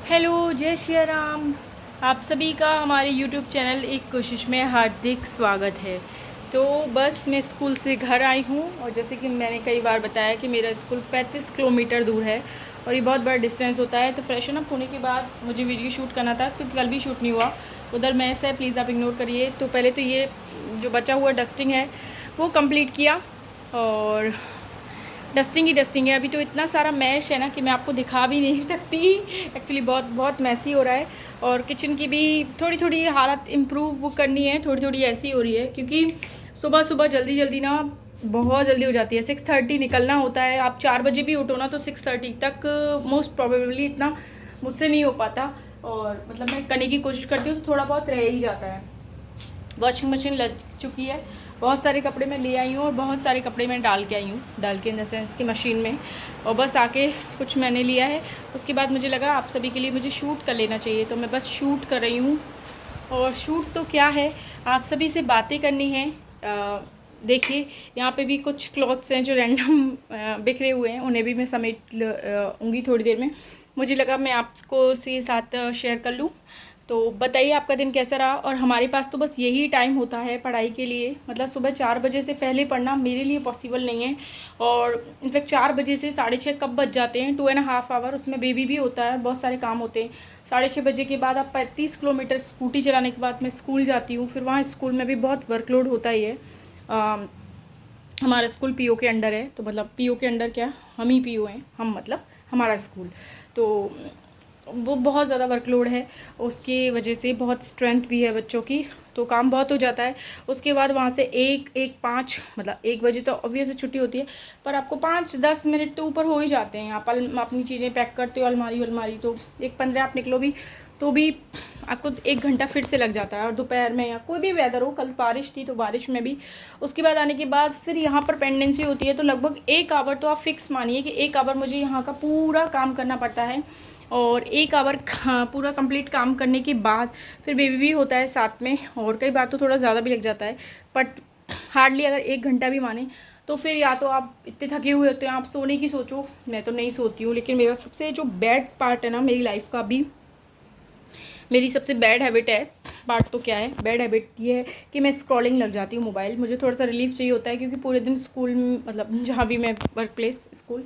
Hello, जय श्री राम। आप सभी का हमारे यूट्यूब चैनल एक कोशिश में हार्दिक स्वागत है। तो बस मैं स्कूल से घर आई हूँ और जैसे कि मैंने कई बार बताया कि मेरा स्कूल 35 किलोमीटर दूर है और ये बहुत बड़ा डिस्टेंस होता है। तो फ्रेशन अप होने के बाद मुझे वीडियो शूट करना था क्योंकि कल भी शूट नहीं हुआ। उधर मैस है, प्लीज़ आप इग्नोर करिए। तो पहले तो ये जो बचा हुआ डस्टिंग है वो कंप्लीट किया और डस्टिंग ही डस्टिंग है। अभी तो इतना सारा मैश है ना कि मैं आपको दिखा भी नहीं सकती। एक्चुअली बहुत बहुत मैसी हो रहा है और किचन की भी थोड़ी थोड़ी हालत इम्प्रूव वो करनी है, थोड़ी थोड़ी ऐसी हो रही है क्योंकि सुबह सुबह जल्दी जल्दी ना बहुत जल्दी हो जाती है। 6:30 निकलना होता है। आप 4 बजे भी उठो ना तो 6:30 तक मोस्ट प्रोबेबली इतना मुझसे नहीं हो पाता और मतलब मैं करने की कोशिश करती हूँ तो थोड़ा बहुत रह ही जाता है। वॉशिंग मशीन लग चुकी है, बहुत सारे कपड़े मैं ले आई हूँ और बहुत सारे कपड़े मैं डाल के आई हूँ, डाल के इन द सेंस की मशीन में। और बस आके कुछ मैंने लिया है। उसके बाद मुझे लगा आप सभी के लिए मुझे शूट कर लेना चाहिए, तो मैं बस शूट कर रही हूँ। और शूट तो क्या है, आप सभी से बातें करनी है। देखिए यहाँ पे भी कुछ क्लॉथ्स हैं जो रैंडम बिखरे हुए हैं, उन्हें भी मैं समेट लूँगी थोड़ी देर में। मुझे लगा मैं आपको से साथ शेयर कर लूँ। तो बताइए आपका दिन कैसा रहा। और हमारे पास तो बस यही टाइम होता है पढ़ाई के लिए, मतलब सुबह 4 बजे से पहले पढ़ना मेरे लिए पॉसिबल नहीं है। और इनफैक्ट 4 बजे से 6:30 कब बज जाते हैं, 2.5 आवर, उसमें बेबी भी होता है, बहुत सारे काम होते हैं। 6:30 बजे के बाद आप 35 किलोमीटर स्कूटी चलाने के बाद मैं स्कूल जाती हूँ। फिर वहाँ स्कूल में भी बहुत वर्कलोड होता ही है। हमारा स्कूल पीओ के अंडर है, तो मतलब पीओ के अंडर क्या, हम ही पीओ हैं, हम मतलब हमारा स्कूल। तो वो बहुत ज़्यादा वर्कलोड है, उसकी वजह से बहुत स्ट्रेंथ भी है बच्चों की, तो काम बहुत हो जाता है। उसके बाद वहाँ से 1-5 मतलब 1 बजे तो ऑब्वियसली छुट्टी होती है, पर आपको 5-10 मिनट तो ऊपर हो ही जाते हैं। आप अपनी चीज़ें पैक करते हो अलमारी तो 1:15 आप निकलो भी तो भी आपको 1 घंटा फिर से लग जाता है। और दोपहर में या कोई भी वेदर हो, कल बारिश थी तो बारिश में भी। उसके बाद आने के बाद फिर यहाँ पर पेंडेंसी होती है, तो लगभग 1 आवर तो आप फिक्स मानिए कि 1 आवर मुझे यहाँ का पूरा काम करना पड़ता है। और 1 आवर पूरा कंप्लीट काम करने के बाद फिर बेबी भी होता है साथ में, और कई बार तो थोड़ा ज़्यादा भी लग जाता है। बट हार्डली अगर 1 घंटा भी माने तो फिर या तो आप इतने थके हुए होते हैं, आप सोने की सोचो। मैं तो नहीं सोती हूँ, लेकिन मेरा सबसे जो बैड पार्ट है ना मेरी लाइफ का, भी मेरी सबसे बैड हैबिट है। पार्ट तो क्या है, बैड हैबिट ये है कि मैं स्क्रॉलिंग लग जाती हूँ मोबाइल। मुझे थोड़ा सा रिलीफ चाहिए होता है क्योंकि पूरे दिन स्कूल मतलब जहाँ भी मैं वर्क प्लेस स्कूल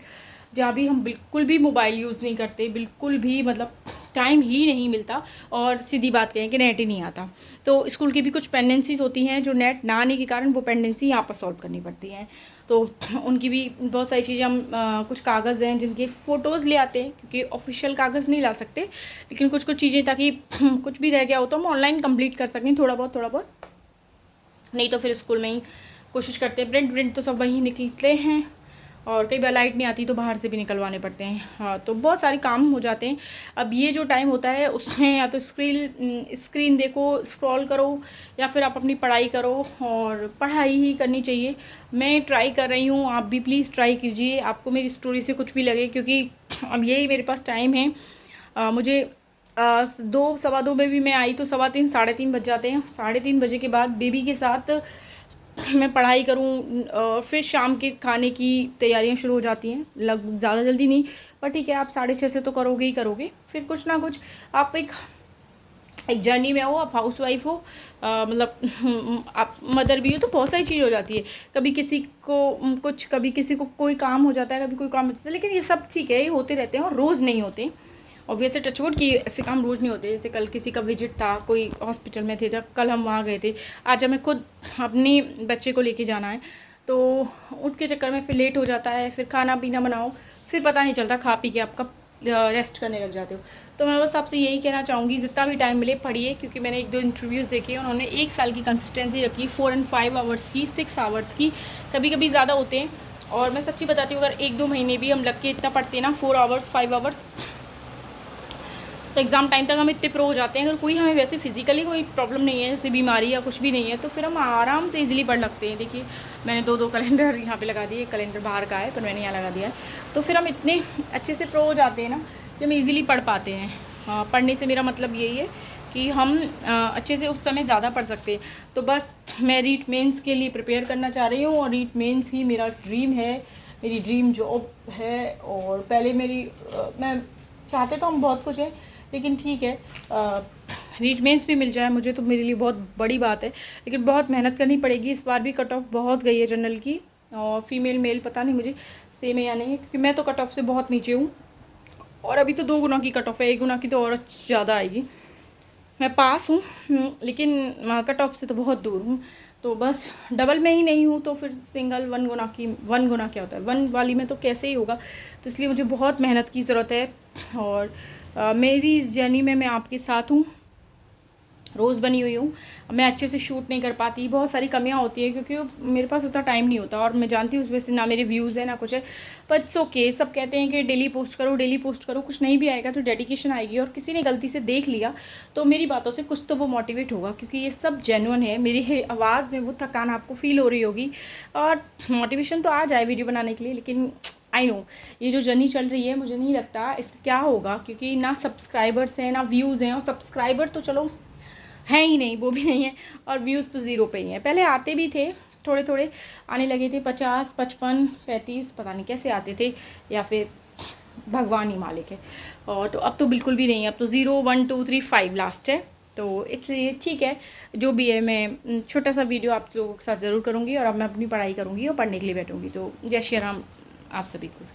जहाँ भी हम बिल्कुल भी मोबाइल यूज़ नहीं करते, बिल्कुल भी, मतलब टाइम ही नहीं मिलता। और सीधी बात कहें कि नेट ही नहीं आता। तो स्कूल की भी कुछ पेंडेंसीज होती हैं जो नेट ना आने के कारण वो पेंडेंसी यहाँ पर सॉल्व करनी पड़ती हैं। तो उनकी भी बहुत सारी चीज़ें हम कुछ कागज़ हैं जिनके फ़ोटोज़ ले आते हैं क्योंकि ऑफिशियल कागज़ नहीं ला सकते, लेकिन कुछ कुछ चीज़ें ताकि कुछ भी रह गया हो तो हम ऑनलाइन कंप्लीट कर सकें थोड़ा बहुत। नहीं तो फिर स्कूल में ही कोशिश करते हैं। प्रिंट तो सब वहीं निकलते हैं और कई बार लाइट नहीं आती तो बाहर से भी निकलवाने पड़ते हैं। हाँ, तो बहुत सारे काम हो जाते हैं। अब ये जो टाइम होता है उसमें या तो स्क्रीन देखो, स्क्रॉल करो, या फिर आप अपनी पढ़ाई करो। और पढ़ाई ही करनी चाहिए। मैं ट्राई कर रही हूँ, आप भी प्लीज़ ट्राई कीजिए। आपको मेरी स्टोरी से कुछ भी लगे, क्योंकि अब यही मेरे पास टाइम है। मुझे 2 सवा 2 में भी मैं आई तो 3:15 3:30 बज जाते हैं। 3:30 बजे के बाद बेबी के साथ मैं पढ़ाई करूँ और फिर शाम के खाने की तैयारियां शुरू हो जाती हैं। लगभग ज़्यादा जल्दी नहीं, पर ठीक है, आप 6:30 से तो करोगे ही करोगे। फिर कुछ ना कुछ आप एक जर्नी में हो, आप हाउस वाइफ हो, मतलब आप मदर भी हो, तो बहुत सारी चीज़ हो जाती है। कभी किसी को कुछ, कभी किसी को कोई काम हो जाता है, कभी कोई काम हो जाता है, लेकिन ये सब ठीक है, ये होते रहते हैं और रोज़ नहीं होते। ऑब्वियसली टचवुड कि ऐसे काम रोज़ नहीं होते। जैसे कल किसी का विजिट था, कोई हॉस्पिटल में थे, जब कल हम वहाँ गए थे। आज हमें खुद अपने बच्चे को लेके जाना है, तो उसके चक्कर में फिर लेट हो जाता है। फिर खाना पीना बनाओ, फिर पता नहीं चलता, खा पी के आप कब रेस्ट करने लग जाते हो। तो मैं बस आपसे यही कहना चाहूँगी, जितना भी टाइम मिले पढ़िए, क्योंकि मैंने 1-2 इंटरव्यूज़ देखे, उन्होंने 1 साल की कंसिस्टेंसी रखी, 4 और 5 आवर्स की, 6 आवर्स की, कभी कभी ज़्यादा होते हैं। और मैं सच्ची बताती हूँ, अगर 1-2 महीने भी हम लग के इतना पढ़ते हैं ना, 4 आवर्स 5 आवर्स, तो एग्ज़ाम टाइम तक हम इतने प्रो हो जाते हैं। अगर कोई हमें वैसे फिजिकली कोई प्रॉब्लम नहीं है, जैसे बीमारी या कुछ भी नहीं है, तो फिर हम आराम से इजीली पढ़ लगते हैं। देखिए मैंने 2-2 कैलेंडर यहाँ पे लगा दिए, कैलेंडर बाहर का है पर मैंने यहाँ लगा दिया है। तो फिर हम इतने अच्छे से प्रो हो जाते हैं ना कि हम ईज़िली पढ़ पाते हैं। पढ़ने से मेरा मतलब यही है कि हम अच्छे से उस समय ज़्यादा पढ़ सकते हैं। तो बस मैं रीट मेंस के लिए प्रिपेयर करना चाह रही हूँ, और रीट मेंस ही मेरा ड्रीम है, मेरी ड्रीम जॉब है। और पहले मैं चाहते तो हम बहुत कुछ है, लेकिन ठीक है, रीट मेंस भी मिल जाए मुझे तो मेरे लिए बहुत बड़ी बात है, लेकिन बहुत मेहनत करनी पड़ेगी। इस बार भी कट ऑफ बहुत गई है जनरल की, और फीमेल मेल पता नहीं मुझे सेम है या नहीं है, क्योंकि मैं तो कट ऑफ से बहुत नीचे हूँ, और अभी तो 2 गुना की कट ऑफ है, 1 गुना की तो और ज़्यादा आएगी। मैं पास हूँ, लेकिन कट ऑफ से तो बहुत दूर हूँ। तो बस डबल में ही नहीं हूँ तो फिर सिंगल 1 गुना की, 1 गुना क्या होता है 1 वाली में तो कैसे ही होगा। तो इसलिए मुझे बहुत मेहनत की ज़रूरत है, और मेरी इस जर्नी में मैं आपके साथ हूँ, रोज़ बनी हुई हूँ। मैं अच्छे से शूट नहीं कर पाती, बहुत सारी कमियाँ होती हैं, क्योंकि मेरे पास उतना टाइम नहीं होता, और मैं जानती हूँ उस वजह से ना मेरे व्यूज़ हैं ना कुछ है। पर इट्स ओके, सब कहते हैं कि डेली पोस्ट करो, डेली पोस्ट करो, कुछ नहीं भी आएगा तो डेडिकेशन आएगी, और किसी ने गलती से देख लिया तो मेरी बातों से कुछ तो वो मोटिवेट होगा, क्योंकि ये सब जेन्युइन है। मेरी आवाज़ में वो थकान आपको फील हो रही होगी, और मोटिवेशन तो आ जाए वीडियो बनाने के लिए, लेकिन आई नो ये जो जर्नी चल रही है मुझे नहीं लगता इसका क्या होगा, क्योंकि ना सब्सक्राइबर्स हैं ना व्यूज़ हैं, और सब्सक्राइबर तो चलो हैं ही नहीं, वो भी नहीं है, और व्यूज़ तो ज़ीरो पे ही हैं। पहले आते भी थे, थोड़े थोड़े आने लगे थे, 50, 55, 35, पता नहीं कैसे आते थे, या फिर भगवान ही मालिक है। और तो अब तो बिल्कुल भी नहीं है, अब तो 0, 1, 2, 3, 5 लास्ट है। तो इसलिए ठीक है, जो भी है मैं छोटा सा वीडियो आप लोगों के साथ ज़रूर करूँगी, और अब मैं अपनी पढ़ाई करूँगी और पढ़ने के लिए बैठूँगी। तो जय श्री राम आप सभी को।